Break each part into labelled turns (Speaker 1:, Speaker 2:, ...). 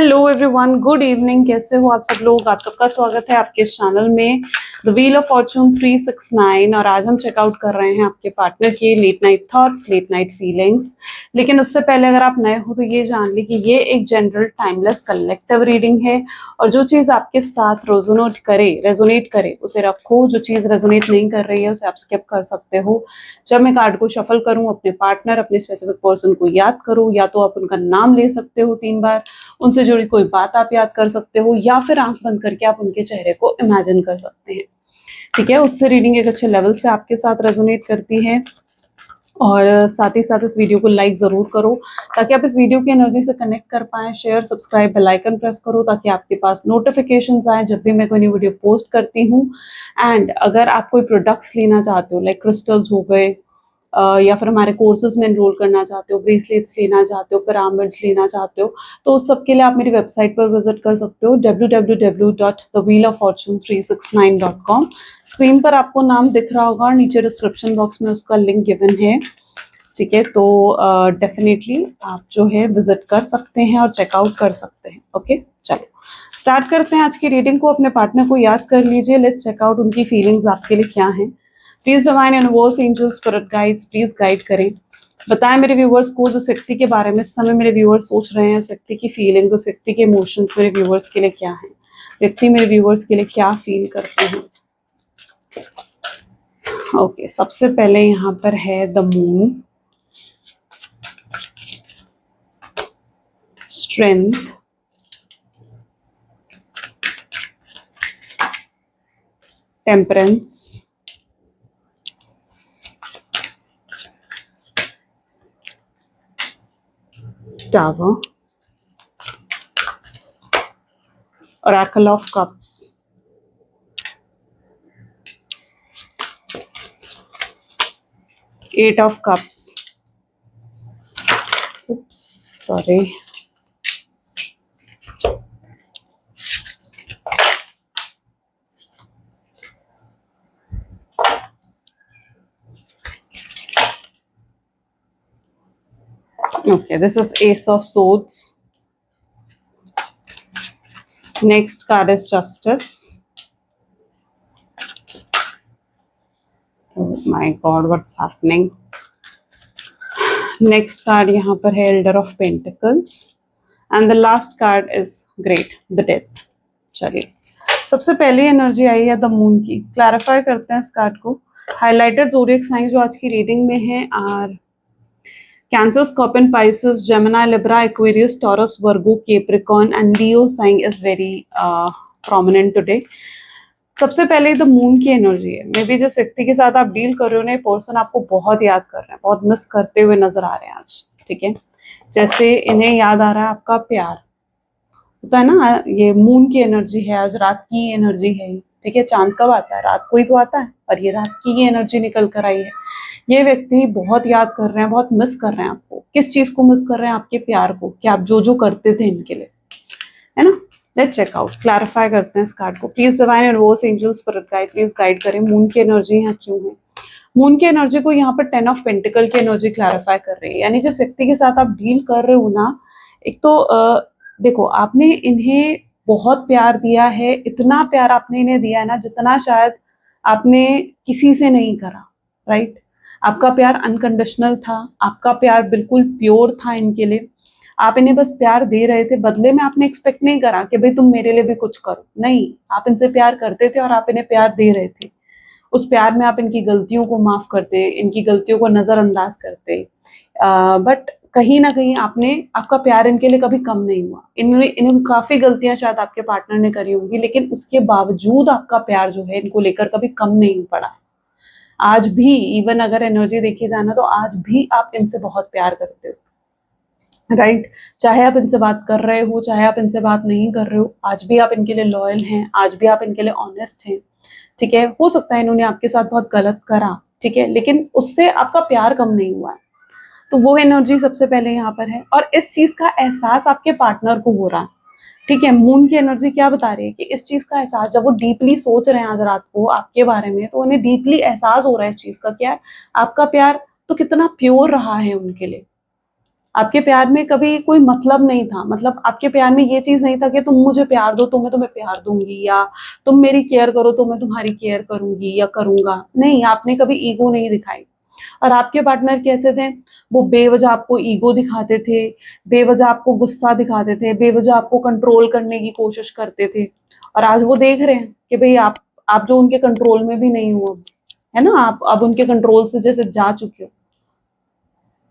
Speaker 1: Hello everyone, good evening. कैसे हो आप सब लोग? आप सबका स्वागत है आपके इस चैनल में द व्हील ऑफ फॉर्चून 369। और आज हम चेकआउट कर रहे हैं आपके पार्टनर के late night thoughts, late night feelings. लेकिन उससे पहले अगर आप नए हो तो ये जान ली कि ये एक जनरल टाइमलेस कलेक्टिव रीडिंग है और जो चीज़ आपके साथ रेजोनेट करे उसे रखो। जो चीज़ रेजोनेट नहीं कर रही है उसे आप स्किप कर सकते हो। जब मैं कार्ड को शफल करूँ अपने पार्टनर, अपने स्पेसिफिक पर्सन को याद करो, या तो आप उनका नाम ले सकते हो 3 बार, उनसे जुड़ी कोई बात आप याद कर सकते हो, या फिर आंख बंद करके आप उनके चेहरे को इमेजिन कर सकते हैं। ठीक है, उससे रीडिंग एक अच्छे लेवल से आपके साथ रेजोनेट करती है। और साथ ही साथ इस वीडियो को लाइक ज़रूर करो ताकि आप इस वीडियो की एनर्जी से कनेक्ट कर पाएँ। Share, subscribe, bell icon press करो ताकि आपके पास नोटिफिकेशंस आए जब भी मैं कोई नई वीडियो पोस्ट करती हूँ। एंड अगर आप कोई प्रोडक्ट्स लेना चाहते हो, लाइक क्रिस्टल्स हो गए, या फिर हमारे कोर्सेज में एनरोल करना चाहते हो, ब्रेसलेट्स लेना चाहते हो, पिरामिड्स लेना चाहते हो, तो उस सब के लिए आप मेरी वेबसाइट पर विजिट कर सकते हो www.thewheeloffortune369.com। स्क्रीन पर आपको नाम दिख रहा होगा और नीचे डिस्क्रिप्शन बॉक्स में उसका लिंक गिवन है। ठीक है, तो डेफिनेटली आप जो है विजिट कर सकते हैं और चेकआउट कर सकते हैं। ओके, चलो स्टार्ट करते हैं आज की रीडिंग को। अपने पार्टनर को याद कर लीजिए। लेट्स चेकआउट उनकी फीलिंग्स आपके लिए क्या हैं। Please divine universe, angels, spirit guides please guide करें। बताएं मेरे व्यूवर्स को जो व्यक्ति के बारे में इस समय मेरे व्यूवर्स सोच रहे हैं, उस व्यक्ति की फीलिंग्स, उस व्यक्ति के इमोशंस मेरे व्यूवर्स के लिए क्या हैं, व्यक्ति मेरे व्यूवर्स के लिए क्या फील करते हैं। ओके, सबसे पहले यहाँ पर है the moon, strength, temperance, tower, oracle of cups, eight of cups, oops sorry, okay, this is ace of swords. Next card is justice. Oh my god, what's happening? Next card यहाँ पर है elder of pentacles and the last card is great, the death. चलिए, सबसे पहली energy आई है the moon की। Clarify करते हैं इस कार्ड को। हाइलाइटेड ज़ोडिएक साइन जो आज की रीडिंग में है are Cancer, Scorpion, Pisces, Gemini, Libra, Aquarius, Taurus, Virgo, Capricorn and Leo sign is very prominent today. सबसे पहले द मून की एनर्जी है। मे बी जिस व्यक्ति के साथ आप डील कर रहे हो ना, पर्सन आपको बहुत याद कर रहे हैं, बहुत मिस करते हुए नजर आ रहे हैं आज। ठीक है, जैसे इन्हें याद आ रहा है आपका प्यार, होता है ना। ये मून की एनर्जी है, आज रात की एनर्जी है। ठीक है, चांद कब आता है? रात को ही तो आता है, और ये रात की ही एनर्जी निकल कर आई है। ये व्यक्ति बहुत याद कर रहे हैं, बहुत मिस कर रहे हैं आपको। किस चीज को मिस कर रहे हैं? आपके प्यार को, कि आप जो जो करते थे इनके लिए, है ना। लेट्स चेक आउट, क्लैरिफाई करते हैं इस कार्ड को। Please divine and angels spirit guide please guide करें। मून की एनर्जी यहाँ क्यों है? मून की एनर्जी को यहाँ पर 10 ऑफ पेंटिकल की एनर्जी क्लैरिफाई कर रही है। यानी जिस व्यक्ति के साथ आप डील कर रहे हो ना, एक तो देखो, आपने इन्हें बहुत प्यार दिया है। इतना प्यार आपने इन्हें दिया है ना जितना शायद आपने किसी से नहीं करा। राइट, आपका प्यार अनकंडीशनल था, आपका प्यार बिल्कुल प्योर था इनके लिए। आप इन्हें बस प्यार दे रहे थे, बदले में आपने एक्सपेक्ट नहीं करा कि भाई तुम मेरे लिए भी कुछ करो। नहीं, आप इनसे प्यार करते थे और आप इन्हें प्यार दे रहे थे। उस प्यार में आप इनकी गलतियों को माफ करते, इनकी गलतियों को नजरअंदाज करते। बट कहीं ना कहीं आपका प्यार इनके लिए कभी कम नहीं हुआ। इन्हें काफी गलतियां शायद आपके पार्टनर ने करी होंगी, लेकिन उसके बावजूद आपका प्यार जो है इनको लेकर कभी कम नहीं पड़ा। आज भी, इवन अगर एनर्जी देखी जाना, तो आज भी आप इनसे बहुत प्यार करते हो। राइट, चाहे आप इनसे बात कर रहे हो, चाहे आप इनसे बात नहीं कर रहे हो, आज भी आप इनके लिए लॉयल हैं, आज भी आप इनके लिए ऑनेस्ट हैं। ठीक है, हो सकता है इन्होंने आपके साथ बहुत गलत करा, ठीक है, लेकिन उससे आपका प्यार कम नहीं हुआ है। तो वो एनर्जी सबसे पहले यहाँ पर है, और इस चीज का एहसास आपके पार्टनर को हो रहा है। ठीक है, मून की एनर्जी क्या बता रही है कि इस चीज का एहसास, जब वो डीपली सोच रहे हैं आज रात को आपके बारे में, तो उन्हें डीपली एहसास हो रहा है इस चीज का, क्या आपका प्यार तो कितना प्योर रहा है उनके लिए। आपके प्यार में कभी कोई मतलब नहीं था, मतलब आपके प्यार में ये चीज नहीं था कि तुम मुझे प्यार दो तो मैं तुम्हें प्यार दूंगी, या तुम मेरी केयर करो तो मैं तुम्हारी केयर करूंगी या करूंगा। नहीं, आपने कभी ईगो नहीं दिखाई। और आपके पार्टनर कैसे थे? वो बेवजह आपको ईगो दिखाते थे, बेवजह आपको गुस्सा दिखाते थे, बेवजह आपको कंट्रोल करने की कोशिश करते थे। और आज वो देख रहे हैं कि भाई आप जो उनके कंट्रोल में भी नहीं हो अब, है ना, आप अब उनके कंट्रोल से जैसे जा चुके हो।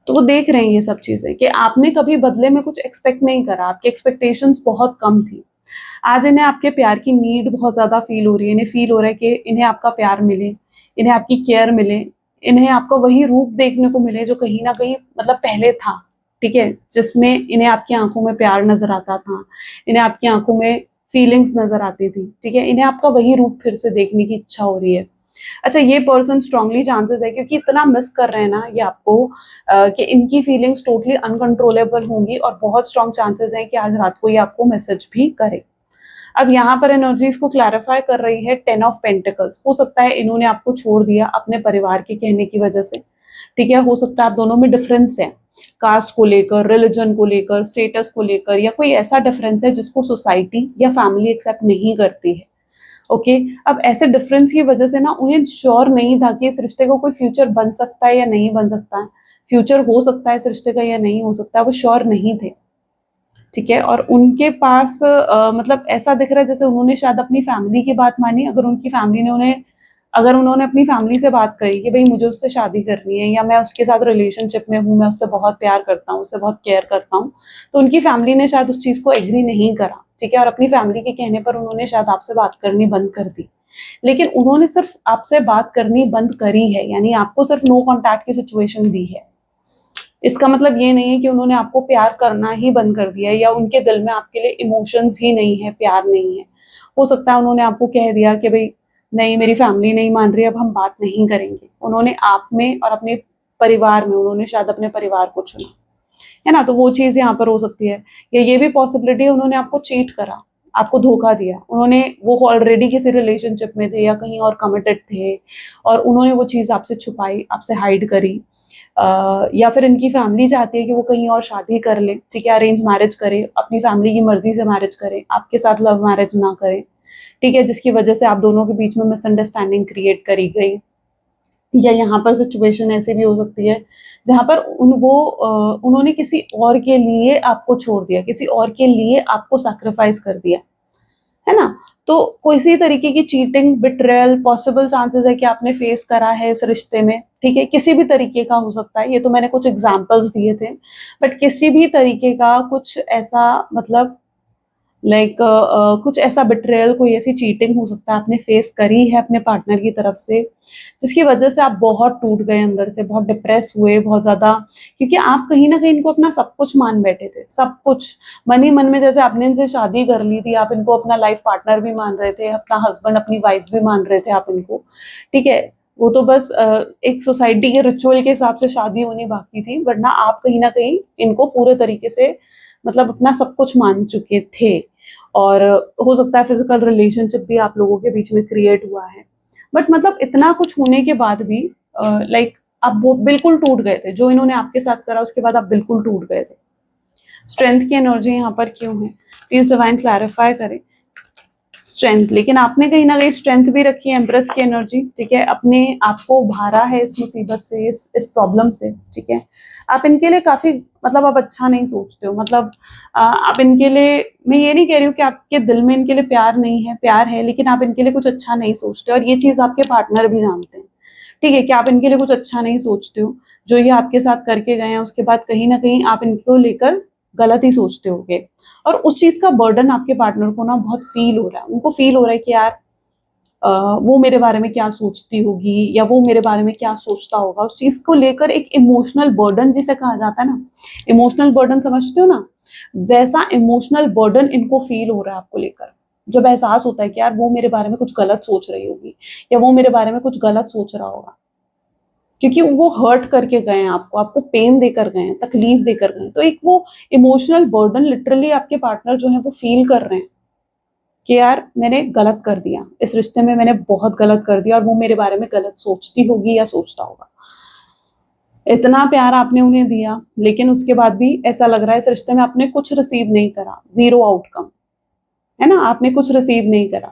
Speaker 1: तो वो देख रहे हैं ये सब चीजें कि आपने कभी बदले में कुछ एक्सपेक्ट नहीं करा, आपकी एक्सपेक्टेशंस बहुत कम थी। आज इन्हें आपके प्यार की नीड बहुत ज्यादा फील हो रही है, इन्हें फील हो रहा है कि इन्हें आपका प्यार मिले, इन्हें आपकी केयर मिले, इन्हें आपका वही रूप देखने को मिले जो कहीं ना कहीं मतलब पहले था। ठीक है, जिसमें इन्हें आपकी आंखों में प्यार नजर आता था, इन्हें आपकी आंखों में फीलिंग्स नजर आती थी। ठीक है, इन्हें आपका वही रूप फिर से देखने की इच्छा हो रही है। अच्छा, ये पर्सन स्ट्रांगली चांसेस है, क्योंकि इतना मिस कर रहे हैं ना ये आपको, कि इनकी फीलिंग्स टोटली अनकंट्रोलेबल होंगी, और बहुत स्ट्रांग चांसेस हैं कि आज रात को ये आपको मैसेज भी करे। अब यहाँ पर एनर्जीज को क्लैरिफाई कर रही है 10 ऑफ पेंटिकल्स। हो सकता है इन्होंने आपको छोड़ दिया अपने परिवार के कहने की वजह से। ठीक है, हो सकता है आप दोनों में डिफरेंस है, कास्ट को लेकर, रिलीजन को लेकर, स्टेटस को लेकर, या कोई ऐसा डिफरेंस है जिसको सोसाइटी या फैमिली एक्सेप्ट नहीं करती है। ओके, अब ऐसे डिफरेंस की वजह से ना उन्हें श्योर नहीं था कि इस रिश्ते का कोई फ्यूचर बन सकता है या नहीं बन सकता है, फ्यूचर हो सकता है इस रिश्ते का या नहीं हो सकता है, वो श्योर नहीं थे। ठीक है, और उनके पास मतलब ऐसा दिख रहा है जैसे उन्होंने शायद अपनी फैमिली की बात मानी। अगर उनकी फैमिली ने उन्हें, अगर उन्होंने अपनी फैमिली से बात करी कि भाई मुझे उससे शादी करनी है, या मैं उसके साथ रिलेशनशिप में हूँ, मैं उससे बहुत प्यार करता हूँ, उससे बहुत केयर करता हूँ, तो उनकी फैमिली ने शायद उस चीज़ को एग्री नहीं करा। ठीक है, और अपनी फैमिली के कहने पर उन्होंने शायद आपसे बात करनी बंद कर दी। लेकिन उन्होंने सिर्फ आपसे बात करनी बंद करी है, यानी आपको सिर्फ नो कॉन्टैक्ट की सिचुएशन दी है। इसका मतलब ये नहीं है कि उन्होंने आपको प्यार करना ही बंद कर दिया है, या उनके दिल में आपके लिए इमोशंस ही नहीं है, प्यार नहीं है। हो सकता है उन्होंने आपको कह दिया कि भाई नहीं, मेरी फैमिली नहीं मान रही, अब हम बात नहीं करेंगे। उन्होंने आप में और अपने परिवार में, उन्होंने शायद अपने परिवार को चुना, है ना, तो वो चीज़ यहाँ पर हो सकती है। या ये भी पॉसिबिलिटी है उन्होंने आपको चीट करा, आपको धोखा दिया। उन्होंने, वो ऑलरेडी किसी रिलेशनशिप में थे या कहीं और कमिटेड थे, और उन्होंने वो चीज़ आपसे छुपाई, आपसे हाइड करी। या फिर इनकी फैमिली चाहती है कि वो कहीं और शादी कर ले। ठीक है, अरेंज मैरिज करे, अपनी फैमिली की मर्जी से मैरिज करे, आपके साथ लव मैरिज ना करे। ठीक है, जिसकी वजह से आप दोनों के बीच में मिसअंडरस्टैंडिंग क्रिएट करी गई। या यहाँ पर सिचुएशन ऐसी भी हो सकती है जहाँ पर उन्होंने किसी और के लिए आपको छोड़ दिया, किसी और के लिए आपको सैक्रिफाइस कर दिया, है ना। तो किसी तरीके की चीटिंग, बिट्रेयल, पॉसिबल चांसेस है कि आपने फेस करा है इस रिश्ते में। ठीक है, किसी भी तरीके का हो सकता है, ये तो मैंने कुछ एग्जांपल्स दिए थे, बट किसी भी तरीके का कुछ ऐसा, मतलब लाइक कुछ ऐसा बिट्रेयल, कोई ऐसी चीटिंग हो सकता है आपने फेस करी है अपने पार्टनर की तरफ से, जिसकी वजह से आप बहुत टूट गए अंदर से, बहुत डिप्रेस हुए, बहुत ज्यादा। क्योंकि आप कहीं ना कहीं इनको अपना सब कुछ मान बैठे थे, सब कुछ मन ही मन में, जैसे आपने इनसे शादी कर ली थी, आप इनको अपना लाइफ पार्टनर भी मान रहे थे, अपना हस्बैंड, अपनी वाइफ भी मान रहे थे आप इनको। ठीक है, वो तो बस एक सोसाइटी के रिचुअल के हिसाब से शादी होनी बाकी थी, वरना आप कहीं ना कहीं इनको पूरे तरीके से मतलब अपना सब कुछ मान चुके थे। और हो सकता है फिजिकल रिलेशनशिप भी आप लोगों के बीच में क्रिएट हुआ है। बट मतलब इतना कुछ होने के बाद भी लाइक आप बिल्कुल टूट गए थे, जो इन्होंने आपके साथ करा उसके बाद आप बिल्कुल टूट गए थे। स्ट्रेंथ की एनर्जी यहाँ पर क्यों है, प्लीज डिवाइन क्लैरिफाई करें। स्ट्रेंथ, लेकिन आपने कहीं ना कहीं स्ट्रेंथ भी रखी है, एम्प्रेस की एनर्जी। ठीक है, अपने आप को उभारा है इस मुसीबत से, इस प्रॉब्लम से। ठीक है, आप इनके लिए काफी, मतलब आप अच्छा नहीं सोचते हो, मतलब आप इनके लिए, मैं ये नहीं कह रही हूँ कि आपके दिल में इनके लिए प्यार नहीं है, प्यार है, लेकिन आप इनके लिए कुछ अच्छा नहीं सोचते, और ये चीज आपके पार्टनर भी जानते हैं। ठीक है, कि आप इनके लिए कुछ अच्छा नहीं सोचते हो, जो ये आपके साथ करके गए हैं उसके बाद कहीं ना कहीं आप इनको लेकर गलत ही सोचते होगे। और उस चीज का बर्डन आपके पार्टनर को ना बहुत फील हो रहा है, उनको फील हो रहा है कि यार वो मेरे बारे में क्या सोचती होगी, या वो मेरे बारे में क्या सोचता होगा। उस चीज को लेकर एक इमोशनल बर्डन जिसे कहा जाता है ना, इमोशनल बर्डन समझते हो ना, वैसा इमोशनल बर्डन इनको फील हो रहा है आपको लेकर। जब एहसास होता है कि यार वो मेरे बारे में कुछ गलत सोच रही होगी, या वो मेरे बारे में कुछ गलत सोच रहा होगा, क्योंकि वो हर्ट करके गए हैं आपको, आपको पेन देकर गए हैं, तकलीफ देकर गए हैं। तो एक वो इमोशनल बर्डन लिटरली आपके पार्टनर जो है वो फील कर रहे हैं कि यार मैंने गलत कर दिया इस रिश्ते में, मैंने बहुत गलत कर दिया, और वो मेरे बारे में गलत सोचती होगी या सोचता होगा। इतना प्यार आपने उन्हें दिया, लेकिन उसके बाद भी ऐसा लग रहा है इस रिश्ते में आपने कुछ रिसीव नहीं करा, ज़ीरो आउटकम, है ना? आपने कुछ रिसीव नहीं करा।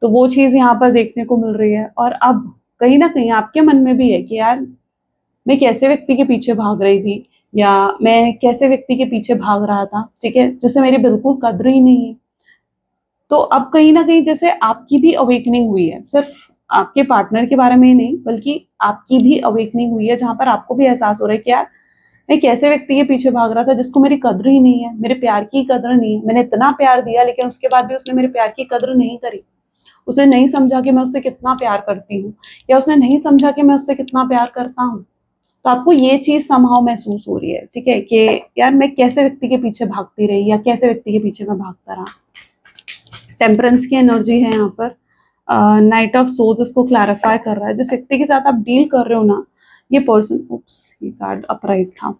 Speaker 1: तो वो चीज़ यहाँ पर देखने को मिल रही है और अब कहीं न कहीं आपके मन में भी है कि यार मैं कैसे व्यक्ति के पीछे भाग रही थी या मैं कैसे व्यक्ति के पीछे भाग रहा था, ठीक है? जिसे मेरी बिल्कुल कद्र ही नहीं है। तो अब कहीं न कहीं जैसे आपकी भी अवेकनिंग हुई है, सिर्फ़ आपके पार्टनर के बारे में ही नहीं, बल्कि आपकी भी अवेकनिंग हुई है, जहाँ पर आपको भी एहसास हो रहा है कि यार, मैं कैसे व्यक्ति के पीछे भाग रहा था जिसको मेरी कद्र ही नहीं है, मेरे प्यार की कद्र नहीं है। मैंने इतना प्यार दिया लेकिन उसके बाद भी उसने मेरे प्यार की कद्र नहीं करी। उसने नहीं समझा कि मैं उससे कितना प्यार करती हूँ या उसने नहीं समझा कि मैं उससे कितना प्यार करता हूँ। तो आपको ये चीज़ समहाउ महसूस हो रही है, ठीक है? कि यार मैं कैसे व्यक्ति के पीछे भागती रही या कैसे व्यक्ति के पीछे मैं भागता रहा। टेम्परेंस की एनर्जी है यहाँ पर। नाइट ऑफ सोर्ड्स इसको क्लैरिफाई कर रहा है। जिस व्यक्ति के साथ आप डील कर रहे हो ना, ये पर्सन, उप्स, ये कार्ड अपराइट था।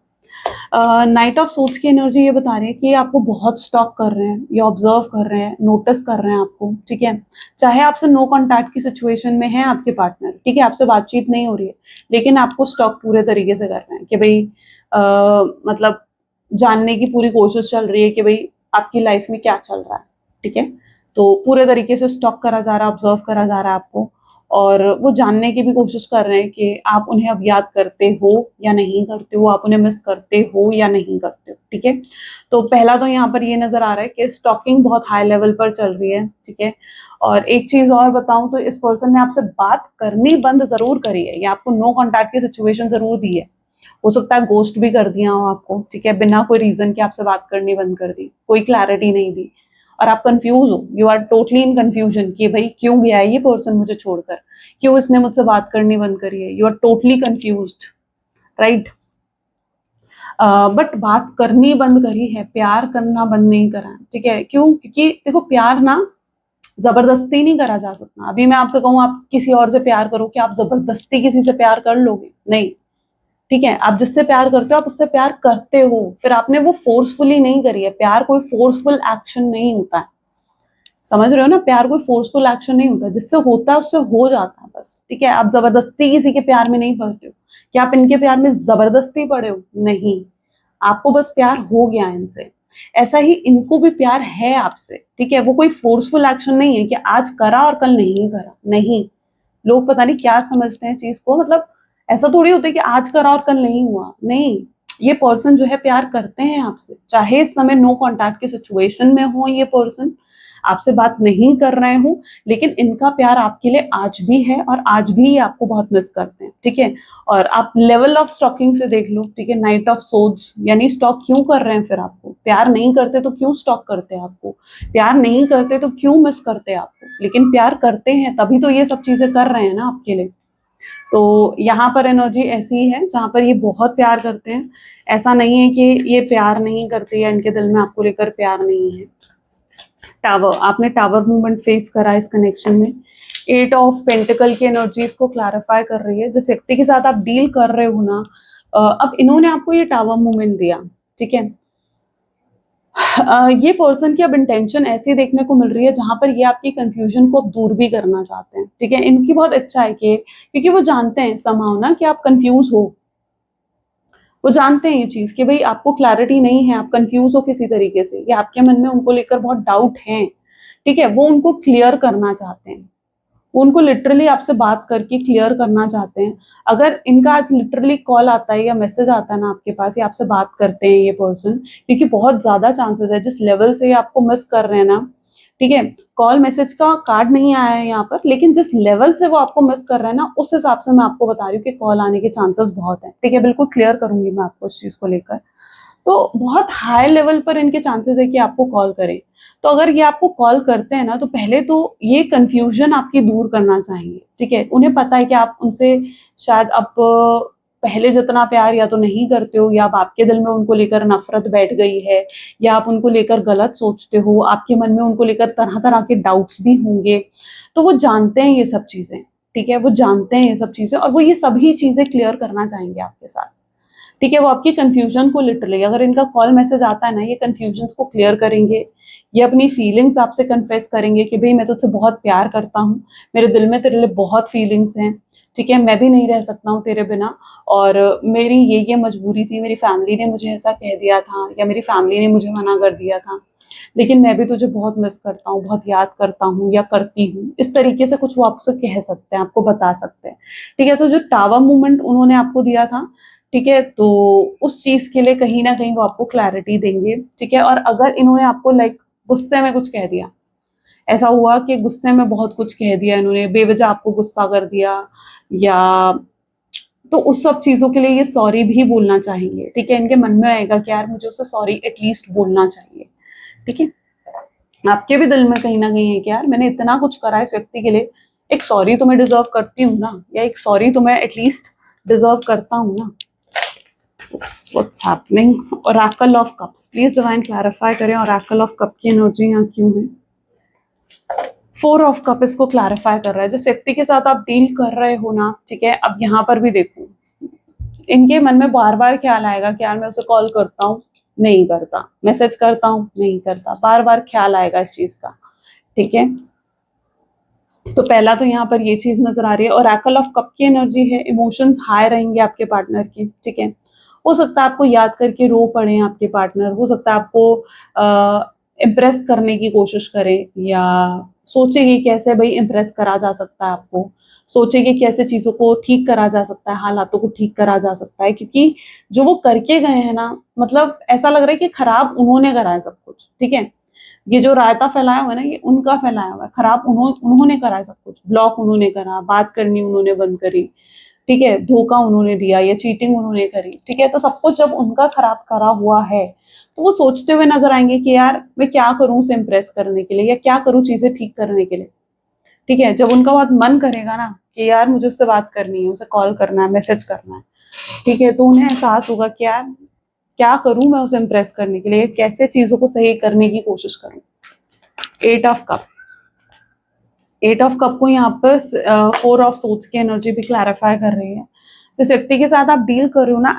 Speaker 1: नाइट ऑफ सोर्ड्स की एनर्जी ये बता रही है कि आपको बहुत स्टॉक कर रहे हैं, ये ऑब्जर्व कर रहे हैं, नोटिस कर रहे हैं आपको, ठीक है? चाहे आपसे नो कॉन्टैक्ट की सिचुएशन में है आपके पार्टनर, ठीक है? आपसे बातचीत नहीं हो रही है, लेकिन आपको स्टॉक पूरे तरीके से कर रहे हैं कि भई मतलब जानने की पूरी कोशिश चल रही है कि भई आपकी लाइफ में क्या चल रहा है, ठीक है? तो पूरे तरीके से स्टॉक करा जा रहा है, ऑब्जर्व करा जा रहा है आपको और वो जानने की भी कोशिश कर रहे हैं कि आप उन्हें अब याद करते हो या नहीं करते हो, आप उन्हें मिस करते हो या नहीं करते हो, ठीक है? तो पहला तो यहाँ पर ये नज़र आ रहा है कि स्टॉकिंग बहुत हाई लेवल पर चल रही है, ठीक है? और एक चीज़ और बताऊँ तो इस पर्सन ने आपसे बात करनी बंद ज़रूर करी है या आपको नो कॉन्टैक्ट की सिचुएशन ज़रूर दी है। हो सकता है गोस्ट भी कर दिया हो आपको, ठीक है? बिना कोई रीज़न के आपसे बात करनी बंद कर दी, कोई क्लैरिटी नहीं दी और आप कंफ्यूज हो, you are totally in confusion कि भाई क्यों गया है ये पर्सन मुझे छोड़कर, क्यों इसने मुझसे बात करनी बंद करी है, you are totally confused, right? But बात करनी बंद करी है, प्यार करना बंद नहीं करा है, ठीक है? क्यों? क्योंकि देखो प्यार ना जबरदस्ती नहीं करा जा सकता। अभी मैं आपसे कहूँ आप किसी और से प्यार करो, क्या आप जबरदस्ती किसी से प्यार कर लोगे? नहीं, ठीक है? आप जिससे प्यार करते हो आप उससे प्यार करते हो, फिर आपने वो फोर्सफुली नहीं करी है। प्यार कोई फोर्सफुल एक्शन नहीं होता है, समझ रहे हो ना? प्यार कोई फोर्सफुल एक्शन नहीं होता, जिससे होता है उससे हो जाता है बस, ठीक है? आप जबरदस्ती किसी के प्यार में नहीं पड़ते हो। क्या आप इनके प्यार में जबरदस्ती पड़े हो? नहीं, आपको बस प्यार हो गया है इनसे। ऐसा ही इनको भी प्यार है आपसे, ठीक है? वो कोई फोर्सफुल एक्शन नहीं है कि आज करा और कल नहीं करा, नहीं। लोग पता नहीं क्या समझते हैं इस चीज को, मतलब ऐसा थोड़ी होता है कि आज करा और कल नहीं हुआ, नहीं। ये पर्सन जो है प्यार करते हैं आपसे, चाहे इस समय नो कॉन्टैक्ट की सिचुएशन में हो, ये पर्सन आपसे बात नहीं कर रहे हो, लेकिन इनका प्यार आपके लिए आज भी है और आज भी ये आपको बहुत मिस करते हैं, ठीक है? और आप लेवल ऑफ स्टॉकिंग से देख लो, ठीक है? नाइट ऑफ सोर्ड्स यानी स्टॉक क्यों कर रहे हैं फिर आपको? प्यार नहीं करते तो क्यों स्टॉक करते हैं आपको? प्यार नहीं करते तो क्यों मिस करते हैं आपको? लेकिन प्यार करते हैं तभी तो ये सब चीजें कर रहे हैं ना आपके लिए। तो यहाँ पर एनर्जी ऐसी ही है जहाँ पर ये बहुत प्यार करते हैं। ऐसा नहीं है कि ये प्यार नहीं करते या इनके दिल में आपको लेकर प्यार नहीं है। टावर, आपने टावर मूवमेंट फेस करा इस कनेक्शन में। 8 ऑफ पेंटिकल की एनर्जी इसको क्लैरिफाई कर रही है। जिस व्यक्ति के साथ आप डील कर रहे हो ना, अब इन्होंने आपको ये टावर मूवमेंट दिया, ठीक है? ये पर्सन की अब इंटेंशन ऐसी देखने को मिल रही है जहां पर ये आपकी कंफ्यूजन को अब दूर भी करना चाहते हैं, ठीक है? इनकी बहुत इच्छा है कि, क्योंकि वो जानते हैं समाव ना कि आप कंफ्यूज हो, वो जानते हैं ये चीज कि भाई आपको क्लैरिटी नहीं है, आप कंफ्यूज हो किसी तरीके से, या आपके मन में उनको लेकर बहुत डाउट है, ठीक है? वो उनको क्लियर करना चाहते हैं, वो उनको लिटरली आपसे बात करके क्लियर करना चाहते हैं। अगर इनका आज लिटरली कॉल आता है या मैसेज आता है ना आपके पास, या आपसे बात करते हैं ये पर्सन, क्योंकि बहुत ज़्यादा चांसेस है जिस लेवल से ये आपको मिस कर रहे हैं ना, ठीक है? कॉल मैसेज का कार्ड नहीं आया है यहाँ पर, लेकिन जिस लेवल से वो आपको मिस कर रहे हैं ना, उस हिसाब से मैं आपको बता रही हूँ कि कॉल आने के चांसेस बहुत हैं, ठीक है? बिल्कुल क्लियर करूंगी मैं आपको इस चीज़ को लेकर। तो बहुत हाई लेवल पर इनके चांसेस है कि आपको कॉल करें। तो अगर ये आपको कॉल करते हैं ना, तो पहले तो ये कन्फ्यूजन आपकी दूर करना चाहेंगे, ठीक है? उन्हें पता है कि आप उनसे शायद अब पहले जितना प्यार या तो नहीं करते हो, या अब आपके दिल में उनको लेकर नफ़रत बैठ गई है, या आप उनको लेकर गलत सोचते हो, आपके मन में उनको लेकर तरह-तरह के डाउट्स भी होंगे। तो वो जानते हैं ये सब चीज़ें, ठीक है? वो जानते हैं ये सब चीज़ें और वो ये सभी चीज़ें क्लियर करना चाहेंगे आपके साथ। ठीक है? वो आपकी कन्फ्यूज़न को लिटरली, अगर इनका कॉल मैसेज आता है ना, ये कन्फ्यूजन्स को क्लियर करेंगे। ये अपनी फीलिंग्स आपसे कन्फेस करेंगे कि भई मैं तुझसे बहुत प्यार करता हूँ, मेरे दिल में तेरे लिए बहुत फीलिंग्स हैं, ठीक है, मैं भी नहीं रह सकता हूँ तेरे बिना, और मेरी ये मजबूरी थी, मेरी फैमिली ने मुझे ऐसा कह दिया था या मेरी फैमिली ने मुझे मना कर दिया था, लेकिन मैं भी तुझे बहुत मिस करता हूँ, बहुत याद करता हूँ या करती हूँ। इस तरीके से कुछ वो आपसे कह सकते हैं, आपको बता सकते हैं, ठीक है। तो जो टावर मूवमेंट उन्होंने आपको दिया था, ठीक है, तो उस चीज़ के लिए कहीं न कहीं वो आपको क्लैरिटी देंगे, ठीक है। और अगर इन्होंने आपको लाइक गुस्से में कुछ कह दिया, ऐसा हुआ कि गुस्से में बहुत कुछ कह दिया इन्होंने, बेवजह आपको गुस्सा कर दिया, या तो उस सब चीज़ों के लिए ये सॉरी भी बोलना चाहेंगे, ठीक है। इनके मन में आएगा कि यार मुझे उससे सॉरी एटलीस्ट बोलना चाहिए, ठीक है। आपके भी दिल में कहीं न कहीं है कि यार मैंने इतना कुछ करा है इस व्यक्ति के लिए, एक सॉरी तो मैं डिज़र्व करती हूँ ना, या एक सॉरी तो मैं एटलीस्ट डिज़र्व करता हूँ ना। Oops, what's happening? Oracle of Cups, please divine clarify करें Oracle of Cup की एनर्जी यहाँ क्यों है। 4 ऑफ कप इसको क्लैरिफाई कर रहा है, जिस व्यक्ति के साथ आप डील कर रहे हो ना, ठीक है। अब यहाँ पर भी देखो, इनके मन में बार बार ख्याल आएगा कि यार मैं उसे कॉल करता हूँ, नहीं करता, मैसेज करता हूँ, नहीं करता, बार बार ख्याल आएगा इस चीज का, ठीक है। तो पहला तो यहाँ पर ये चीज नजर आ रही है। और Oracle ऑफ कप की एनर्जी है, इमोशंस हाई रहेंगे आपके पार्टनर के, ठीक है। हो सकता है आपको याद करके रो पड़े आपके पार्टनर, हो सकता है आपको इम्प्रेस करने की कोशिश करें, या सोचे कि कैसे भाई इम्प्रेस करा जा सकता है आपको, सोचे कि कैसे चीज़ों को ठीक करा जा सकता है, हालातों को ठीक करा जा सकता है, क्योंकि जो वो करके गए हैं ना, मतलब ऐसा लग रहा है कि खराब उन्होंने करा है सब कुछ, ठीक है। ये जो रायता फैलाया हुआ है ना, ये उनका फैलाया हुआ है, खराब उन्होंने करा है सब कुछ, ब्लॉक उन्होंने करा, बात करनी उन्होंने बंद करी, ठीक है, धोखा उन्होंने दिया या चीटिंग उन्होंने करी, ठीक है। तो सब कुछ जब उनका खराब करा हुआ है, तो वो सोचते हुए नजर आएंगे कि यार मैं क्या करूं उसे इम्प्रेस करने के लिए, या क्या करूं चीजें ठीक करने के लिए, ठीक है। जब उनका बहुत मन करेगा ना कि यार मुझे उससे बात करनी है, उसे कॉल करना है, मैसेज करना है, ठीक है, तो उन्हें एहसास होगा कि यार क्या करूं मैं उसे इम्प्रेस करने के लिए, कैसे चीजों को सही करने की कोशिश करूं। 8 ऑफ कप, 8 ऑफ कप को यहाँ पर 4 ऑफ सोच की एनर्जी भी क्लैरिफाई कर रही है। जिस व्यक्ति के साथ आप डील कर रहे हो ना,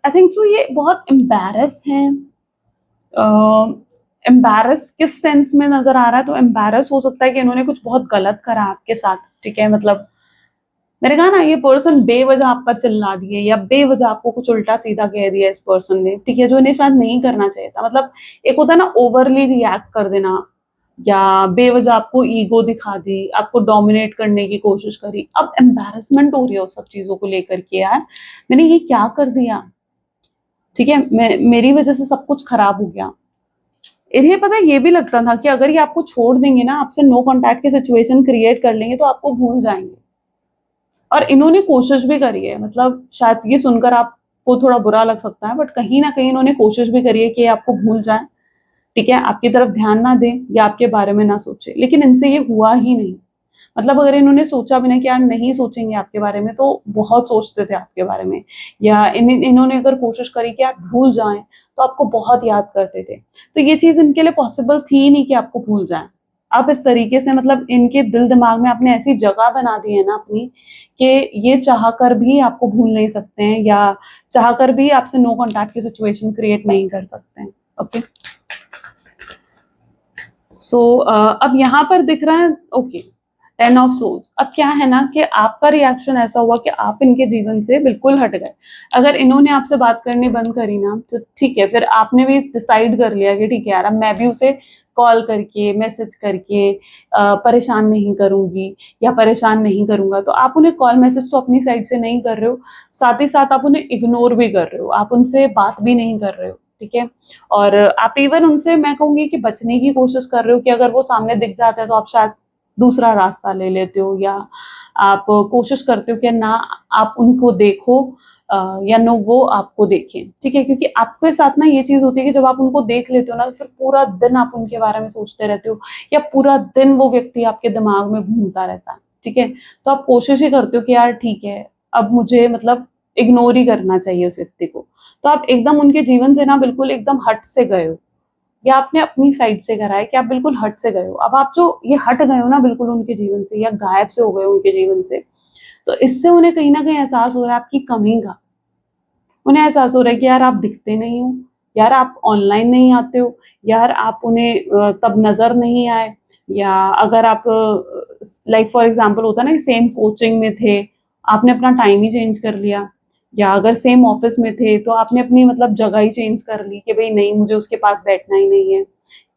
Speaker 1: आई थिंक सो ये बहुत एम्बैरस हैं। एम्बैरस किस सेंस में नजर आ रहा है, तो एम्बैरस हो सकता है कि इन्होंने कुछ बहुत गलत करा आपके साथ, ठीक है। मतलब मैंने कहा ना, ये पर्सन बेवजह आप पर चिल्ला दिए या बेवजह आपको कुछ उल्टा सीधा कह दिया इस पर्सन ने, ठीक है, जो इन्हें शायद नहीं करना चाहिए था। मतलब एक होता है ना ओवरली रिएक्ट कर देना, या बेवजह आपको ईगो दिखा दी, आपको डोमिनेट करने की कोशिश करी। अब एम्बैरेसमेंट हो रही है उस सब चीजों को लेकर के, यार मैंने ये क्या कर दिया, ठीक है, मेरी वजह से सब कुछ खराब हो गया। इन्हें पता है, ये भी लगता था कि अगर ये आपको छोड़ देंगे ना, आपसे नो कॉन्टैक्ट की सिचुएशन क्रिएट कर लेंगे, तो आपको भूल जाएंगे। और इन्होंने कोशिश भी करी है, मतलब शायद ये सुनकर आपको थोड़ा बुरा लग सकता है, बट कहीं ना कहीं इन्होंने कोशिश भी करी है कि आपको भूल जाए, ठीक है, आपकी तरफ ध्यान ना दें या आपके बारे में ना सोचे, लेकिन इनसे ये हुआ ही नहीं। मतलब अगर इन्होंने सोचा भी नहीं कि यार नहीं सोचेंगे आपके बारे में, तो बहुत सोचते थे आपके बारे में, या इन्होंने अगर कोशिश करी कि आप भूल जाएं, तो आपको बहुत याद करते थे। तो ये चीज इनके लिए पॉसिबल थी ही नहीं कि आपको भूल जाएं। आप इस तरीके से, मतलब इनके दिल दिमाग में आपने ऐसी जगह बना दी है ना अपनी, कि ये चाह कर भी आपको भूल नहीं सकते हैं, या चाह कर भी आपसे नो कॉन्टैक्ट की सिचुएशन क्रिएट नहीं कर सकते हैं। ओके, सो अब यहाँ पर दिख रहा है, ओके, 10 ऑफ सोल्स। अब क्या है ना कि आपका रिएक्शन ऐसा हुआ कि आप इनके जीवन से बिल्कुल हट गए। अगर इन्होंने आपसे बात करनी बंद करी ना, तो ठीक है, फिर आपने भी डिसाइड कर लिया कि ठीक है यार, अब मैं भी उसे कॉल करके मैसेज करके परेशान नहीं करूंगी या परेशान नहीं करूंगा। तो आप उन्हें कॉल मैसेज तो अपनी साइड से नहीं कर रहे हो, साथ ही साथ आप उन्हें इग्नोर भी कर रहे हो, आप उनसे बात भी नहीं कर रहे हो, ठीक है। और आप इवन उनसे, मैं कहूंगी कि बचने की कोशिश कर रहे हो, कि अगर वो सामने दिख जाता है तो आप शायद दूसरा रास्ता ले लेते हो, या आप कोशिश करते हो कि ना आप उनको देखो या नो वो आपको देखें, ठीक है। क्योंकि आपके साथ ना ये चीज होती है कि जब आप उनको देख लेते हो ना, तो फिर पूरा दिन आप उनके बारे में सोचते रहते हो, या पूरा दिन वो व्यक्ति आपके दिमाग में घूमता रहता है, ठीक है। तो आप कोशिश ही करते हो कि यार ठीक है, अब मुझे मतलब इग्नोर ही करना चाहिए उस व्यक्ति को। तो आप एकदम उनके जीवन से ना बिल्कुल एकदम हट से गए हो, या आपने अपनी साइड से करा है कि आप बिल्कुल हट से गए हो। अब आप जो ये हट गए हो ना बिल्कुल उनके जीवन से, या गायब से हो गए हो उनके जीवन से, तो इससे उन्हें कहीं ना कहीं एहसास हो रहा है आपकी कमी का। उन्हें एहसास हो रहा है कि यार आप दिखते नहीं हो, यार आप ऑनलाइन नहीं आते हो, यार आप उन्हें तब नजर नहीं आए, या अगर आप लाइक फॉर एग्जांपल होता है ना, सेम कोचिंग में थे, आपने अपना टाइम ही चेंज कर लिया, या अगर सेम ऑफिस में थे तो आपने अपनी मतलब जगह ही चेंज कर ली कि भाई नहीं, मुझे उसके पास बैठना ही नहीं है,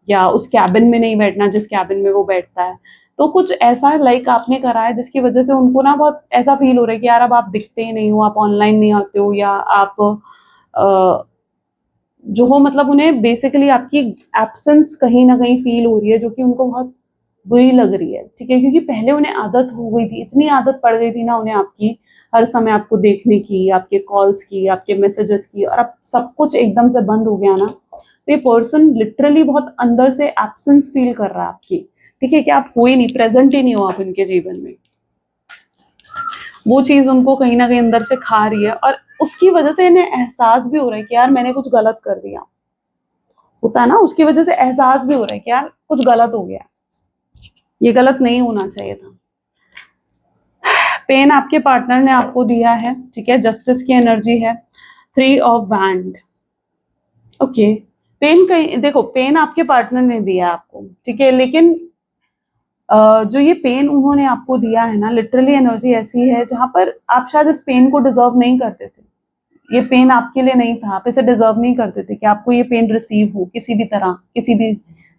Speaker 1: या उस कैबिन में नहीं बैठना जिस कैबिन में वो बैठता है। तो कुछ ऐसा लाइक आपने करा है जिसकी वजह से उनको ना बहुत ऐसा फील हो रहा है कि यार अब आप दिखते ही नहीं हो, आप ऑनलाइन नहीं आते हो, या आप जो हो मतलब उन्हें बेसिकली आपकी एब्सेंस कहीं न कहीं फ़ील हो रही है, जो कि उनको बहुत बुरी लग रही है, ठीक है? क्योंकि पहले उन्हें आदत हो गई थी, इतनी आदत पड़ गई थी ना उन्हें आपकी, हर समय आपको देखने की, आपके कॉल्स की, आपके मैसेजेस की, और अब सब कुछ एकदम से बंद हो गया ना, तो ये पर्सन लिटरली बहुत अंदर से एब्सेंस फ़ील कर रहा है आपकी, ठीक है? कि आप हो ही नहीं, प्रेज़ेंट ही नहीं हो आप उनके जीवन में। वो चीज़ उनको कहीं न कहीं अंदर से खा रही है, और उसकी वजह से इन्हें एहसास भी हो रहा है कि यार मैंने कुछ गलत कर दिया। होता है ना, उसकी वजह से एहसास भी हो रहा है कि यार कुछ गलत हो गया, ये गलत नहीं होना चाहिए था। पेन आपके पार्टनर ने आपको दिया है, ठीक है? जस्टिस की एनर्जी है, 3 ऑफ वैंड, ओके। पेन कहीं देखो, पेन आपके पार्टनर ने दिया आपको, ठीक है? लेकिन जो ये पेन उन्होंने आपको दिया है ना, लिटरली एनर्जी ऐसी है जहाँ पर आप शायद इस पेन को डिज़र्व नहीं करते थे। ये पेन आपके लिए नहीं था, आप इसे डिज़र्व नहीं करते थे कि आपको ये पेन रिसीव हो किसी भी तरह, किसी भी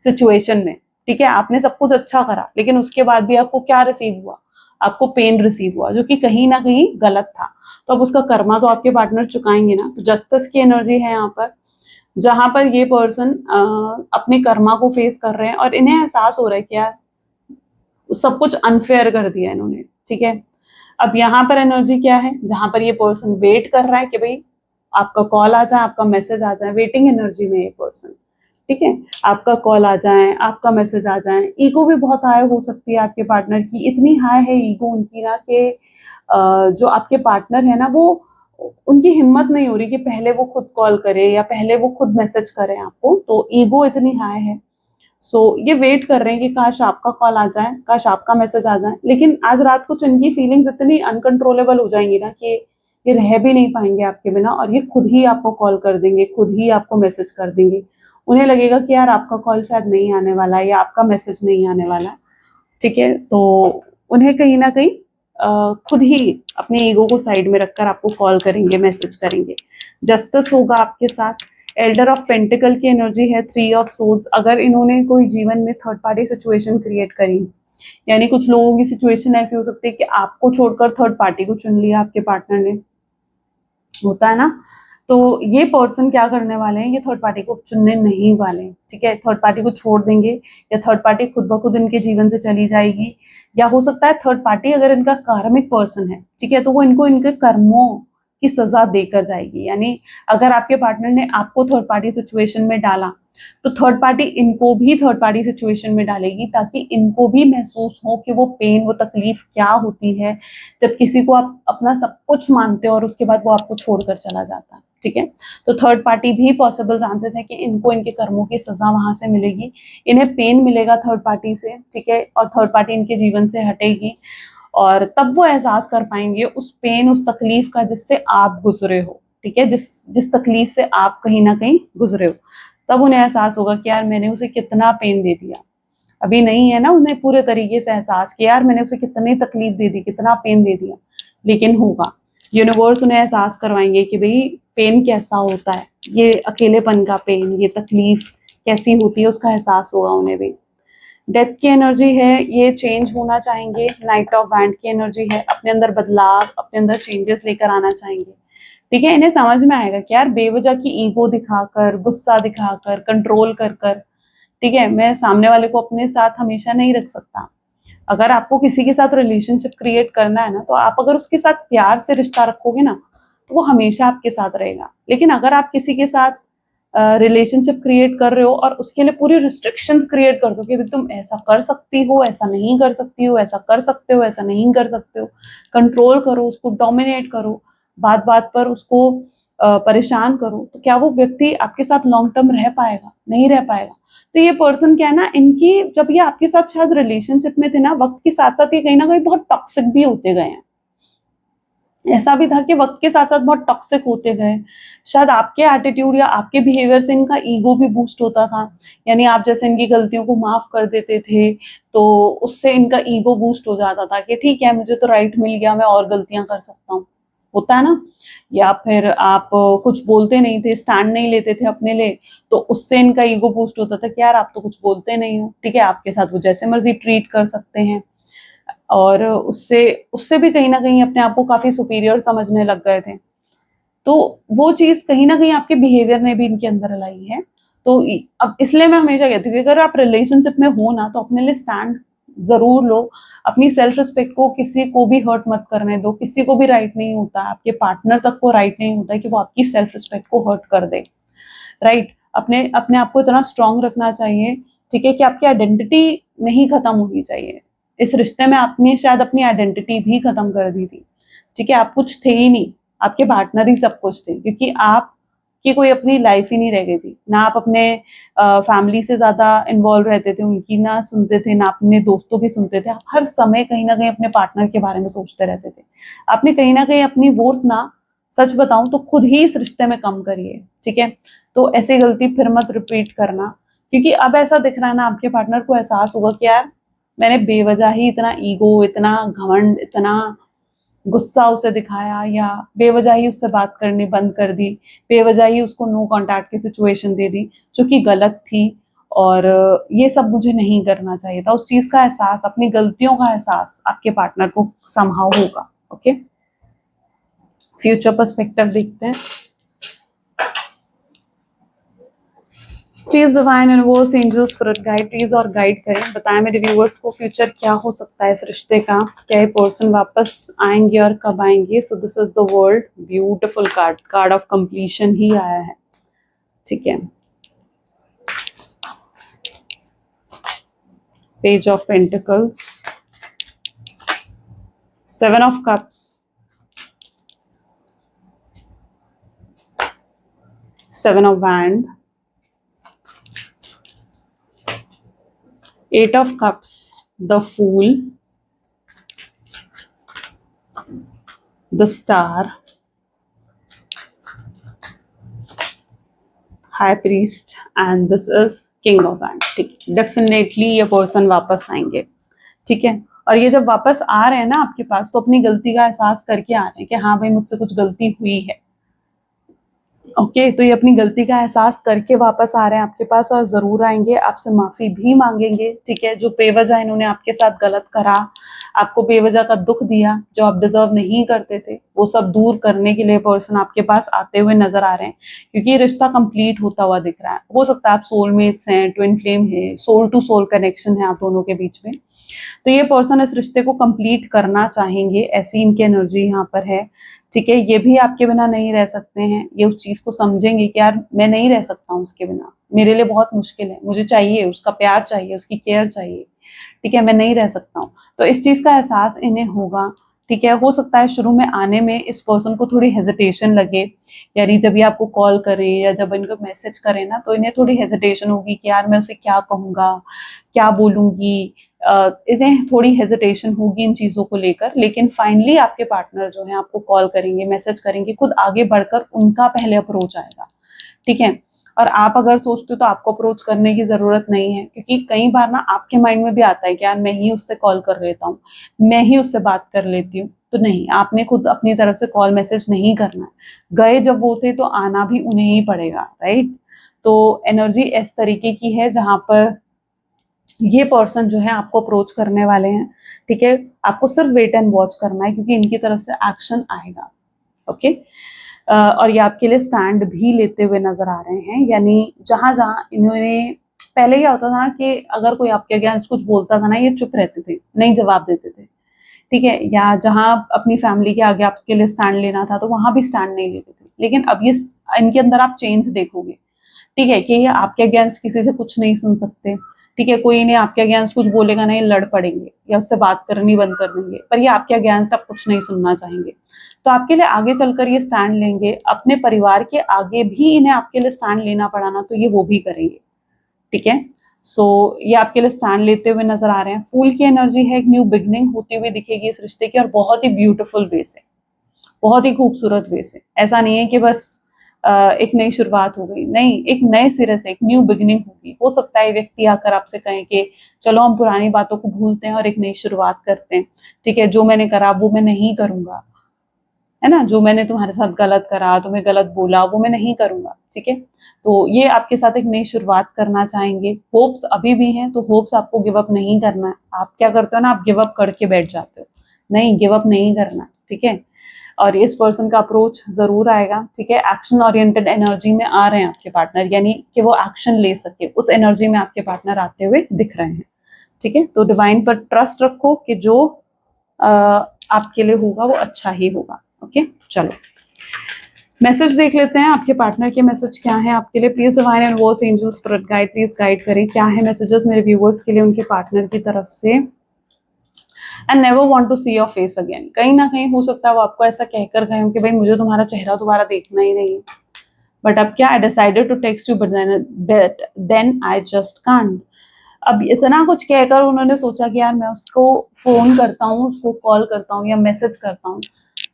Speaker 1: सिचुएशन में, ठीक है? आपने सब कुछ अच्छा करा, लेकिन उसके बाद भी आपको क्या रिसीव हुआ? आपको पेन रिसीव हुआ, जो कि कहीं न कहीं गलत था। तो अब उसका कर्मा तो आपके पार्टनर चुकाएँगे ना। तो जस्टिस की एनर्जी है यहाँ पर, जहाँ पर ये पर्सन अपने कर्मा को फेस कर रहे हैं, और इन्हें एहसास हो रहा है कि यार सब कुछ अनफेयर कर दिया इन्होंने, ठीक है? अब यहाँ पर एनर्जी क्या है, जहाँ पर ये पर्सन वेट कर रहा है कि भाई आपका कॉल आ जाए, आपका मैसेज आ जाए, वेटिंग एनर्जी में ये पर्सन, ठीक है? आपका कॉल आ जाए, आपका मैसेज आ जाए। ईगो भी बहुत हाई हो सकती है आपके पार्टनर की, इतनी हाई है ईगो उनकी ना कि जो आपके पार्टनर है ना, वो उनकी हिम्मत नहीं हो रही कि पहले वो खुद कॉल करे या पहले वो खुद मैसेज करें आपको, तो ईगो इतनी हाई है। सो ये वेट कर रहे हैं कि काश आपका कॉल आ जाए, काश आपका मैसेज आ जाए, लेकिन आज रात को इनकी फीलिंग्स इतनी अनकंट्रोलेबल हो जाएंगी ना कि ये रह भी नहीं पाएंगे आपके बिना, और ये खुद ही आपको कॉल कर देंगे, खुद ही आपको मैसेज कर देंगे। उन्हें लगेगा कि यार आपका कॉल शायद नहीं आने वाला है, या आपका मैसेज नहीं आने वाला है, ठीक है? तो उन्हें कहीं ना कहीं खुद ही अपने ईगो को साइड में रखकर आपको कॉल करेंगे, मैसेज करेंगे। जस्टिस होगा आपके साथ। एल्डर ऑफ पेंटिकल की एनर्जी है, 3 ऑफ सोर्ड्स। अगर इन्होंने कोई जीवन में थर्ड पार्टी सिचुएशन क्रिएट करी, यानी कुछ लोगों की सिचुएशन ऐसी हो सकती है कि आपको छोड़कर थर्ड पार्टी को चुन लिया आपके पार्टनर ने, होता है ना? तो ये पर्सन क्या करने वाले हैं, ये थर्ड पार्टी को चुनने नहीं वाले हैं, ठीक है? थर्ड पार्टी को छोड़ देंगे, या थर्ड पार्टी खुद ब खुद इनके जीवन से चली जाएगी, या हो सकता है थर्ड पार्टी अगर इनका कार्मिक पर्सन है, ठीक है, तो वो इनको इनके कर्मों की सजा देकर जाएगी। यानी अगर आपके पार्टनर ने आपको थर्ड पार्टी सिचुएशन में डाला, तो थर्ड पार्टी इनको भी थर्ड पार्टी सिचुएशन में डालेगी, ताकि इनको भी महसूस हो कि वो पेन, वो तकलीफ क्या होती है जब किसी को आप अपना सब कुछ मानते हो और उसके बाद वो आपको छोड़कर चला जाता है, ठीक है? तो थर्ड पार्टी भी पॉसिबल चांसेस है कि इनको इनके कर्मों की सजा वहां से मिलेगी, इन्हें पेन मिलेगा थर्ड पार्टी से, ठीक है? और थर्ड पार्टी इनके जीवन से हटेगी, और तब वो एहसास कर पाएंगे उस पेन, उस तकलीफ का जिससे आप गुजरे हो, ठीक है? जिस जिस तकलीफ से आप कहीं ना कहीं गुजरे हो, तब उन्हें एहसास होगा कि यार मैंने उसे कितना पेन दे दिया। अभी नहीं है ना उन्हें पूरे तरीके से एहसास कि यार मैंने उसे कितनी तकलीफ दे दी, कितना पेन दे दिया, लेकिन होगा। यूनिवर्स उन्हें एहसास करवाएंगे कि भाई पेन कैसा होता है, ये अकेलेपन का पेन, ये तकलीफ कैसी होती है, उसका एहसास होगा उन्हें भी। डेथ की एनर्जी है, ये चेंज होना चाहेंगे। नाइट ऑफ वैंड की एनर्जी है, अपने अंदर बदलाव, अपने अंदर चेंजेस लेकर आना चाहेंगे, ठीक है? इन्हें समझ में आएगा कि यार बेवजह की ईगो दिखाकर, गुस्सा दिखाकर, कंट्रोल कर कर, ठीक है, मैं सामने वाले को अपने साथ हमेशा नहीं रख सकता। अगर आपको किसी के साथ रिलेशनशिप क्रिएट करना है ना, तो आप अगर उसके साथ प्यार से रिश्ता रखोगे ना, तो वो हमेशा आपके साथ रहेगा। लेकिन अगर आप किसी के साथ रिलेशनशिप क्रिएट कर रहे हो और उसके लिए पूरी रिस्ट्रिक्शंस क्रिएट कर दो कि तुम ऐसा कर सकती हो, ऐसा नहीं कर सकती हो, ऐसा कर सकते हो, ऐसा नहीं कर सकते हो, कंट्रोल करो उसको, डोमिनेट करो, बात बात पर उसको परेशान करो, तो क्या वो व्यक्ति आपके साथ लॉन्ग टर्म रह पाएगा? नहीं रह पाएगा। तो ये पर्सन क्या है ना, इनकी जब ये आपके साथ शायद रिलेशनशिप में थे ना, वक्त के साथ साथ ये कहीं ना कहीं बहुत टॉक्सिक भी होते गए हैं, ऐसा भी था कि वक्त के साथ साथ बहुत टॉक्सिक होते गए। शायद आपके एटीट्यूड या आपके बिहेवियर से इनका ईगो भी बूस्ट होता था, यानी आप जैसे इनकी गलतियों को माफ कर देते थे तो उससे इनका ईगो बूस्ट हो जाता था कि ठीक है मुझे तो राइट मिल गया, मैं और गलतियां कर सकता हूँ, होता है ना। या फिर आप कुछ बोलते नहीं थे, स्टैंड नहीं लेते थे अपने लिए, तो उससे इनका ईगो बूस्ट होता था कि यार आप तो कुछ बोलते नहीं हो, ठीक है आपके साथ वो जैसे मर्जी ट्रीट कर सकते हैं। और उससे उससे भी कहीं न कहीं अपने आप को काफ़ी सुपीरियर समझने लग गए थे। तो वो चीज़ कहीं न कहीं आपके बिहेवियर ने भी इनके अंदर लाई है। तो अब इसलिए मैं हमेशा कहती हूँ कि अगर आप रिलेशनशिप में हो ना, तो अपने लिए स्टैंड ज़रूर लो। अपनी सेल्फ रिस्पेक्ट को किसी को भी हर्ट मत करने दो। किसी को भी राइट नहीं होता, आपके पार्टनर तक को राइट नहीं होता है कि वो आपकी सेल्फ रिस्पेक्ट को हर्ट कर दे, राइट? अपने अपने आप को इतना स्ट्रॉन्ग रखना चाहिए, ठीक है, कि आपकी आइडेंटिटी नहीं खत्म होनी चाहिए। इस रिश्ते में आपने शायद अपनी आइडेंटिटी भी खत्म कर दी थी, ठीक है? आप कुछ थे ही नहीं, आपके पार्टनर ही सब कुछ थे, क्योंकि आपकी कोई अपनी लाइफ ही नहीं रह गई थी। ना आप अपने फैमिली से ज़्यादा इन्वॉल्व रहते थे, उनकी ना सुनते थे, ना अपने दोस्तों की सुनते थे। आप हर समय कहीं न कहीं अपने पार्टनर के बारे में सोचते रहते थे। आपने कहीं न कहीं अपनी वर्थ ना, सच बताऊँ तो खुद ही इस रिश्ते में कम करी है, ठीक है? तो ऐसी गलती फिर मत रिपीट करना, क्योंकि अब ऐसा दिख रहा है ना, आपके पार्टनर को एहसास होगा कि यार मैंने बेवजह ही इतना ईगो, इतना घमंड, इतना गुस्सा उसे दिखाया, या बेवजह ही उससे बात करनी बंद कर दी, बेवजह ही उसको नो कॉन्टैक्ट की सिचुएशन दे दी, जो कि गलत थी। और ये सब मुझे नहीं करना चाहिए था। उस चीज़ का एहसास, अपनी गलतियों का एहसास आपके पार्टनर को समहाउ होगा, ओके? फ्यूचर पर्सपेक्टिव देखते हैं। Please divine universe angel spirit guide please और गाइड करें, बताएं मेरे व्यूअर्स को फ्यूचर क्या हो सकता है इस रिश्ते का, क्या ये पर्सन वापस आएंगे और कब आएंगे। So this is the world, beautiful card, card of completion ही आया है, ठीक है। Page of pentacles, 7 of cups, 7 of wand, 8 of cups, the fool, the star, high priest, and this is king of wands। ठीक है, definitely ये person वापस आएंगे, ठीक है। और ये जब वापस आ रहे हैं ना आपके पास, तो अपनी गलती का एहसास करके आ रहे हैं कि हाँ भाई मुझसे कुछ गलती हुई है, ओके। तो ये अपनी गलती का एहसास करके वापस आ रहे हैं आपके पास, और ज़रूर आएंगे, आपसे माफ़ी भी मांगेंगे, ठीक है। जो बेवजह इन्होंने आपके साथ गलत करा, आपको बेवजह का दुख दिया जो आप डिजर्व नहीं करते थे, वो सब दूर करने के लिए पर्सन आपके पास आते हुए नजर आ रहे हैं, क्योंकि ये रिश्ता कंप्लीट होता हुआ दिख रहा है। हो सकता है आप सोलमेट्स हैं, ट्विन फ्लेम है, सोल टू सोल कनेक्शन है आप दोनों के बीच में। तो ये पर्सन इस रिश्ते को कंप्लीट करना चाहेंगे, ऐसी इनकी एनर्जी यहाँ पर है, ठीक है। ये भी आपके बिना नहीं रह सकते हैं, ये उस चीज़ को समझेंगे कि यार मैं नहीं रह सकता हूँ उसके बिना, मेरे लिए बहुत मुश्किल है, मुझे चाहिए, उसका प्यार चाहिए, उसकी केयर चाहिए, ठीक है, मैं नहीं रह सकता हूँ। तो इस चीज़ का एहसास इन्हें होगा, ठीक है। हो सकता है शुरू में आने में इस पर्सन को थोड़ी हेजिटेशन लगे, यानी जब ये आपको कॉल करें या जब इनको मैसेज करें ना, तो इन्हें थोड़ी हेजिटेशन होगी कि यार मैं उसे क्या कहूँगा, क्या बोलूँगी, इन्हें थोड़ी हेजिटेशन होगी इन चीज़ों को लेकर। लेकिन फाइनली आपके पार्टनर जो है आपको कॉल करेंगे, मैसेज करेंगे, खुद आगे बढ़कर उनका पहले अप्रोच आएगा, ठीक है। और आप अगर सोचते हो तो आपको अप्रोच करने की ज़रूरत नहीं है, क्योंकि कई बार ना आपके माइंड में भी आता है कि यार मैं ही उससे कॉल कर लेता हूँ, मैं ही उससे बात कर लेती हूँ। तो नहीं, आपने खुद अपनी तरफ से कॉल मैसेज नहीं करना है। गए जब वो थे तो आना भी उन्हें ही पड़ेगा, राइट। तो एनर्जी इस तरीके की है जहाँ पर ये पर्सन जो है आपको अप्रोच करने वाले हैं, ठीक है। आपको सिर्फ वेट एंड वॉच करना है, क्योंकि इनकी तरफ से एक्शन आएगा, ओके। और ये आपके लिए स्टैंड भी लेते हुए नजर आ रहे हैं, यानी जहां जहां इन्होंने, पहले क्या होता था ना कि अगर कोई आपके अगेंस्ट कुछ बोलता था ना, ये चुप रहते थे, नहीं जवाब देते थे, ठीक है। या जहां अपनी फैमिली के आगे आपके लिए स्टैंड लेना था तो वहां भी स्टैंड नहीं लेते थे। लेकिन अब ये इनके अंदर आप चेंज देखोगे, ठीक है, कि ये आपके अगेंस्ट किसी से कुछ नहीं सुन सकते, ठीक है। कोई इन्हें आपके अगेंस्ट कुछ बोलेगा नहीं, लड़ पड़ेंगे या उससे बात करनी बंद कर देंगे, पर ये आपके अगेंस्ट अब कुछ नहीं सुनना चाहेंगे। तो आपके लिए आगे चलकर ये स्टैंड लेंगे, अपने परिवार के आगे भी इन्हें आपके लिए स्टैंड लेना पड़ा ना, तो ये वो भी करेंगे, ठीक है। सो ये आपके लिए स्टैंड लेते हुए नजर आ रहे हैं। फूल की एनर्जी है, एक न्यू बिगनिंग होती हुई दिखेगी इस रिश्ते की, और बहुत ही ब्यूटीफुल वे से, बहुत ही खूबसूरत वे से। ऐसा नहीं है कि बस एक नई शुरुआत हो गई, नहीं, एक नए सिरे से एक न्यू बिगिनिंग होगी। हो सकता है व्यक्ति आकर आपसे कहें कि चलो हम पुरानी बातों को भूलते हैं और एक नई शुरुआत करते हैं, ठीक है, जो मैंने करा वो मैं नहीं करूंगा, है ना, जो मैंने तुम्हारे साथ गलत करा, तुम्हें गलत बोला, वो मैं नहीं करूंगा, ठीक है। तो ये आपके साथ एक नई शुरुआत करना चाहेंगे। होप्स अभी भी हैं, तो होप्स आपको गिव अप नहीं करना है। आप क्या करते हो ना, आप गिव अप करके बैठ जाते हो, नहीं, गिव अप नहीं करना, ठीक है। और इस पर्सन का अप्रोच जरूर आएगा, ठीक है। एक्शन ओरिएंटेड एनर्जी में आ रहे हैं आपके पार्टनर, यानी कि वो एक्शन ले सके, उस एनर्जी में आपके पार्टनर आते हुए दिख रहे हैं, ठीक है। तो डिवाइन पर ट्रस्ट रखो कि जो आपके लिए होगा वो अच्छा ही होगा। ओके, चलो मैसेज देख लेते हैं। आपके पार्टनर के मैसेज क्या है आपके लिए। Please divine universe angels spirit guide, please guide करें, क्या है मैसेजेस मेरे व्यूअर्स के लिए उनके पार्टनर की तरफ से। And never want to see your face again. कहीं ना कहीं हो सकता है वो आपको ऐसा कहकर गए हो कि भाई मुझे तुम्हारा चेहरा दोबारा देखना ही नहीं, बट अब क्या, I decided to text you but then I just can't. अब इतना कुछ कहकर उन्होंने सोचा कि यार मैं उसको फोन करता हूँ, उसको कॉल करता हूँ या मैसेज करता हूँ,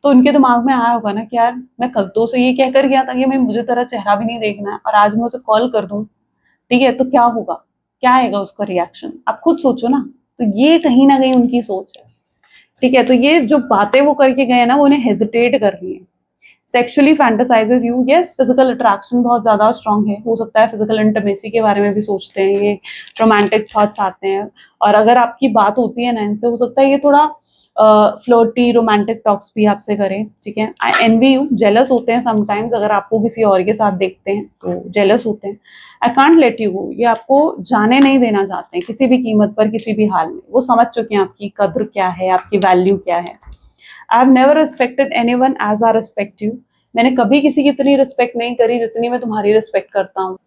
Speaker 1: तो उनके दिमाग में आया होगा ना कि यार मैं कल तो उसे ये कहकर गया था कि मैं मुझे तेरा चेहरा भी नहीं देखना है, और आज मैं उसे कॉल कर दूं, ठीक है, तो क्या होगा, क्या आएगा उसका रिएक्शन, आप खुद सोचो ना। तो ये कहीं ना कहीं उनकी सोच है, ठीक है। तो ये जो बातें वो करके गए ना, वो उन्हें हेजिटेट कर रही है। Sexually fantasizes you, yes, physical attraction बहुत ज्यादा स्ट्रांग है, हो सकता है फिजिकल इंटीमेसी के बारे में भी सोचते हैं, ये रोमांटिक थॉट्स आते हैं। और अगर आपकी बात होती है ना इनसे, हो सकता है ये थोड़ा फ्लर्टी रोमांटिक टॉक्स भी आपसे करें, ठीक है। आई एनवी यू, जेलस होते हैं समटाइम्स, अगर आपको किसी और के साथ देखते हैं तो जेलस होते हैं। I can't let you go, ये आपको जाने नहीं देना चाहते हैं किसी भी कीमत पर, किसी भी हाल में। वो समझ चुके हैं आपकी कद्र क्या है, आपकी वैल्यू क्या है। I have never respected anyone as I respect you, मैंने कभी किसी की इतनी रिस्पेक्ट नहीं करी जितनी मैं तुम्हारी रिस्पेक्ट करता हूँ।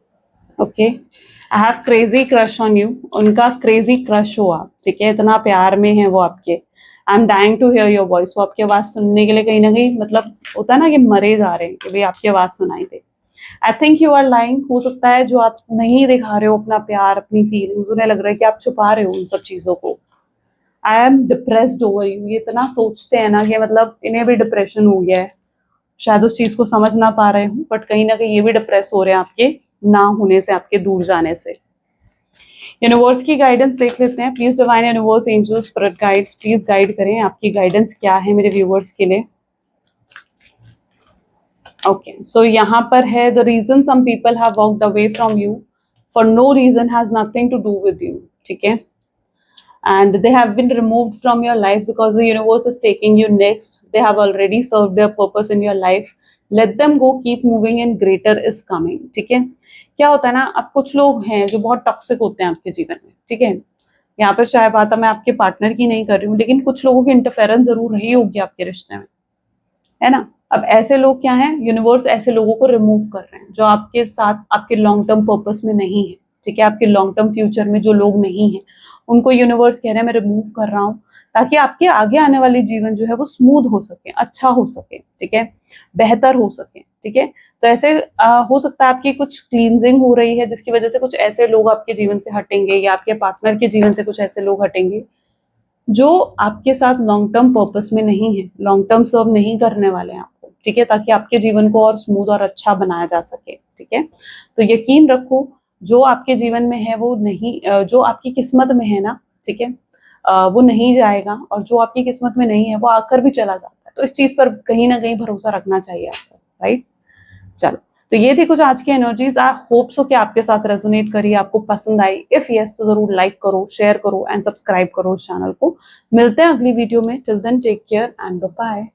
Speaker 1: Okay, I have crazy crush on you, उनका क्रेजी क्रश हो आप, ठीक है, इतना प्यार में है वो आपके। I am dying to hear your voice, वो आपकी आवाज सुनने के लिए कहीं ना कहीं, मतलब होता है ना कि मरे जा रहे हैं कि भाई आपकी आवाज सुनाई दे। I think you are lying, हो सकता है जो आप नहीं दिखा रहे हो अपना प्यार, अपनी फीलिंग्स, उन्हें लग रहा है कि आप छुपा रहे हो उन सब चीजों को। I am depressed over you, ये इतना सोचते हैं ना कि मतलब इन्हें भी डिप्रेशन हो गया है, शायद उस चीज को समझ ना पा रहे हूँ, बट कहीं ना कहीं ये भी डिप्रेस हो रहे हैं आपके ना होने से, आपके दूर जाने से। यूनिवर्स की गाइडेंस देख लेते हैं। Please divine universe angels spirit guides, please guide करें, आपकी गाइडेंस क्या है मेरे व्यूअर्स के लिए। ओके, सो यहाँ पर है, the reason some people have walked away from you for no reason has nothing to do with you, ठीक है। And they have been removed from your life because the universe is taking you next. They have already served their purpose in your life. Let them go, keep moving and greater is coming, ठीक है। क्या होता है ना, अब कुछ लोग हैं जो बहुत टॉक्सिक होते हैं आपके जीवन में, ठीक है। यहाँ पर शायद बात मैं आपके पार्टनर की नहीं कर रही हूँ, लेकिन कुछ लोगों की इंटरफेरेंस जरूर रही होगी आपके रिश्ते में, है ना। अब ऐसे लोग क्या हैं, यूनिवर्स ऐसे लोगों को रिमूव कर रहे हैं जो आपके साथ आपके लॉन्ग टर्म पर्पस में नहीं है, ठीक है। आपके लॉन्ग टर्म फ्यूचर में जो लोग नहीं है, उनको यूनिवर्स कह रहे हैं मैं रिमूव कर रहा हूँ, ताकि आपके आगे आने वाली जीवन जो है वो स्मूथ हो सके, अच्छा हो सके, ठीक है, बेहतर हो सके, ठीक है। तो ऐसे हो सकता है आपकी कुछ क्लींजिंग हो रही है, जिसकी वजह से कुछ ऐसे लोग आपके जीवन से हटेंगे, या आपके पार्टनर के जीवन से कुछ ऐसे लोग हटेंगे जो आपके साथ लॉन्ग टर्म पर्पस में नहीं है, लॉन्ग टर्म सर्व नहीं करने वाले हैं आपको, ठीक है, ताकि आपके जीवन को और स्मूथ और अच्छा बनाया जा सके, ठीक है। तो यकीन रखो, जो आपके जीवन में है वो नहीं, जो आपकी किस्मत में है ना, ठीक है, वो नहीं जाएगा, और जो आपकी किस्मत में नहीं है वो आकर भी चला जाता है। तो इस चीज पर कहीं ना कहीं भरोसा रखना चाहिए आपको, राइट। चलो, तो ये थी कुछ आज की एनर्जीज। आई होप सो कि आपके साथ रेजोनेट करी, आपको पसंद आई। इफ यस तो जरूर लाइक करो, शेयर करो एंड सब्सक्राइब करो इस चैनल को। मिलते हैं अगली वीडियो में, till then take care and bye bye.